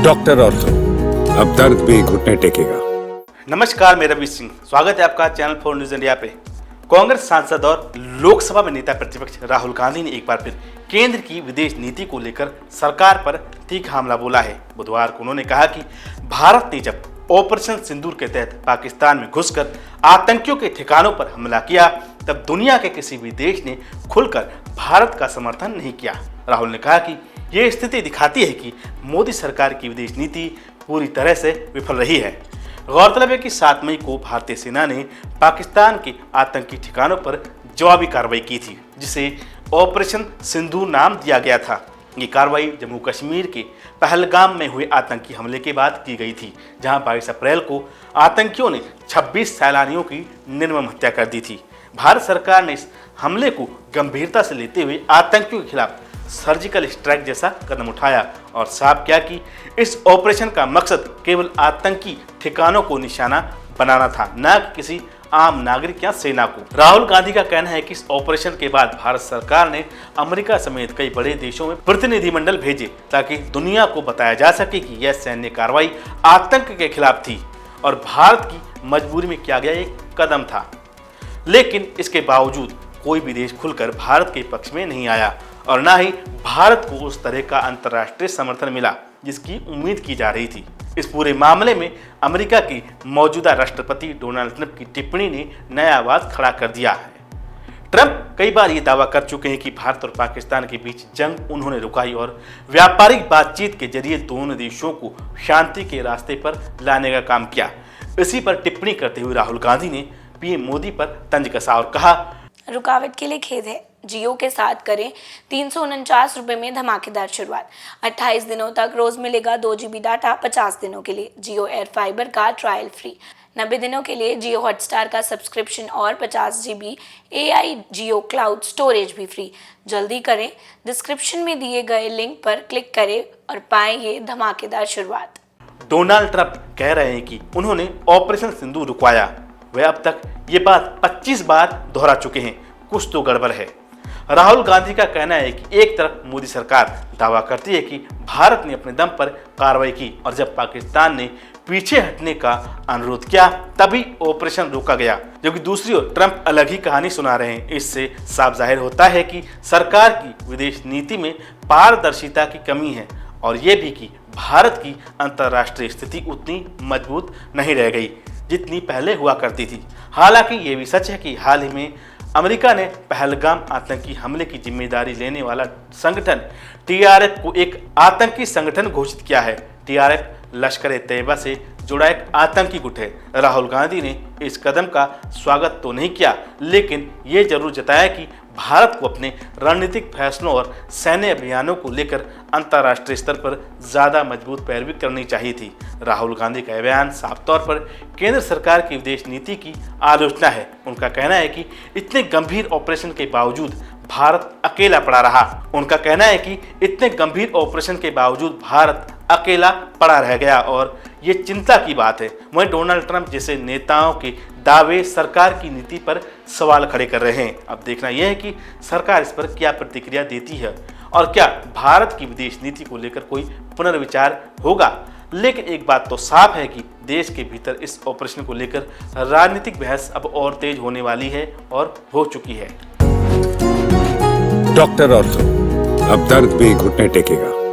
Doctor ortho, अब दर्द भी घुटने टेकेगा। नमस्कार, मैं रवि सिंह, स्वागत है आपका चैनल 4 न्यूज इंडिया पे। कांग्रेस सांसद और लोकसभा में नेता प्रतिपक्ष राहुल गांधी ने एक बार फिर केंद्र की विदेश नीति को लेकर सरकार पर तीखा हमला बोला है। बुधवार को उन्होंने कहा कि भारत ने जब ऑपरेशन सिंदूर के तहत पाकिस्तान में घुसकर आतंकियों के ठिकानों पर हमला किया, तब दुनिया के किसी भी देश ने खुलकर भारत का समर्थन नहीं किया। राहुल ने कहा कि यह स्थिति दिखाती है कि मोदी सरकार की विदेश नीति पूरी तरह से विफल रही है। गौरतलब है कि 7 मई को भारतीय सेना ने पाकिस्तान के आतंकी ठिकानों पर जवाबी कार्रवाई की थी, जिसे ऑपरेशन सिंदूर नाम दिया गया था। ये कार्रवाई जम्मू कश्मीर के पहलगाम में हुए आतंकी हमले के बाद की गई थी, जहां 22 अप्रैल को आतंकियों ने 26 सैलानियों की निर्मम हत्या कर दी थी। भारत सरकार ने इस हमले को गंभीरता से लेते हुए आतंकियों के खिलाफ सर्जिकल स्ट्राइक जैसा कदम उठाया और साफ किया कि इस ऑपरेशन का मकसद केवल आतंकी ठिकानों को निशाना बनाना था, न कि किसी आम नागरिक या सेना को। राहुल गांधी का कहना है कि इस ऑपरेशन के बाद भारत सरकार ने अमेरिका समेत कई बड़े देशों में प्रतिनिधिमंडल भेजे, ताकि दुनिया को बताया जा सके कि यह सैन्य कार्रवाई आतंक के खिलाफ थी और भारत की मजबूरी में किया गया एक कदम था। लेकिन इसके बावजूद कोई भी देश खुलकर भारत के पक्ष में नहीं आया और न ही भारत को उस तरह का अंतर्राष्ट्रीय समर्थन मिला जिसकी उम्मीद की जा रही थी। इस पूरे मामले में अमेरिका के मौजूदा राष्ट्रपति डोनाल्ड ट्रंप की टिप्पणी ने नया आवाज खड़ा कर दिया है। ट्रंप कई बार ये दावा कर चुके हैं कि भारत और पाकिस्तान के बीच जंग उन्होंने रुकाई और व्यापारिक बातचीत के जरिए दोनों देशों को शांति के रास्ते पर लाने का काम किया। इसी पर टिप्पणी करते हुए राहुल गांधी ने पीएम मोदी पर तंज कसा और कहा, रुकावट के लिए खेद है। जियो के साथ करें 349 रुपए में धमाकेदार शुरुआत। 28 दिनों तक रोज मिलेगा 2 GB डाटा 50 दिनों के लिए। जियो एयर फाइबर का ट्रायल फ्री। 90 दिनों के लिए जियो हॉटस्टार का सब्सक्रिप्शन और 50 GB AI जियो क्लाउड स्टोरेज भी फ्री। जल्दी करें, डिस्क्रिप्शन में दिए गए लिंक पर क्लिक करें और पाएं ये धमाकेदार शुरुआत। डोनाल्ड ट्रंप कह रहे हैं कि उन्होंने ऑपरेशन सिंदूर रुकवाया। वे अब तक ये बात 25 बार दोहरा चुके हैं, कुछ तो गड़बड़ है। राहुल गांधी का कहना है कि एक तरफ मोदी सरकार दावा करती है कि भारत ने अपने दम पर कार्रवाई की और जब पाकिस्तान ने पीछे हटने का अनुरोध किया तभी ऑपरेशन रोका गया, जबकि दूसरी ओर ट्रंप अलग ही कहानी सुना रहे हैं। इससे साफ जाहिर होता है कि सरकार की विदेश नीति में पारदर्शिता की कमी है और ये भी कि भारत की अंतर्राष्ट्रीय स्थिति उतनी मजबूत नहीं रह गई जितनी पहले हुआ करती थी। हालांकि ये भी सच है कि हाल ही में अमेरिका ने पहलगाम आतंकी हमले की जिम्मेदारी लेने वाला संगठन TRF को एक आतंकी संगठन घोषित किया है। TRF लश्कर-ए-तैयबा से जुड़ा एक आतंकी गुट है। राहुल गांधी ने इस कदम का स्वागत तो नहीं किया, लेकिन ये जरूर जताया कि भारत को अपने रणनीतिक फैसलों और सैन्य अभियानों को लेकर अंतर्राष्ट्रीय स्तर पर ज़्यादा मजबूत पैरवी करनी चाहिए थी। राहुल गांधी का बयान साफ तौर पर केंद्र सरकार की विदेश नीति की आलोचना है। उनका कहना है कि इतने गंभीर ऑपरेशन के बावजूद भारत अकेला पड़ा रहा। उनका कहना है कि इतने गंभीर ऑपरेशन के बावजूद भारत अकेला पड़ा रह गया और ये चिंता की बात है। वहीं डोनाल्ड ट्रंप जैसे नेताओं के दावे सरकार की नीति पर सवाल खड़े कर रहे हैं। अब देखना यह है कि सरकार इस पर क्या प्रतिक्रिया देती है और क्या भारत की विदेश नीति को लेकर कोई पुनर्विचार होगा। लेकिन एक बात तो साफ है कि देश के भीतर इस ऑपरेशन को लेकर राजनीतिक बहस अब और तेज होने वाली है और हो चुकी है। डॉक्टर ऑर्थो, अब दर्द भी घुटने टेकेगा।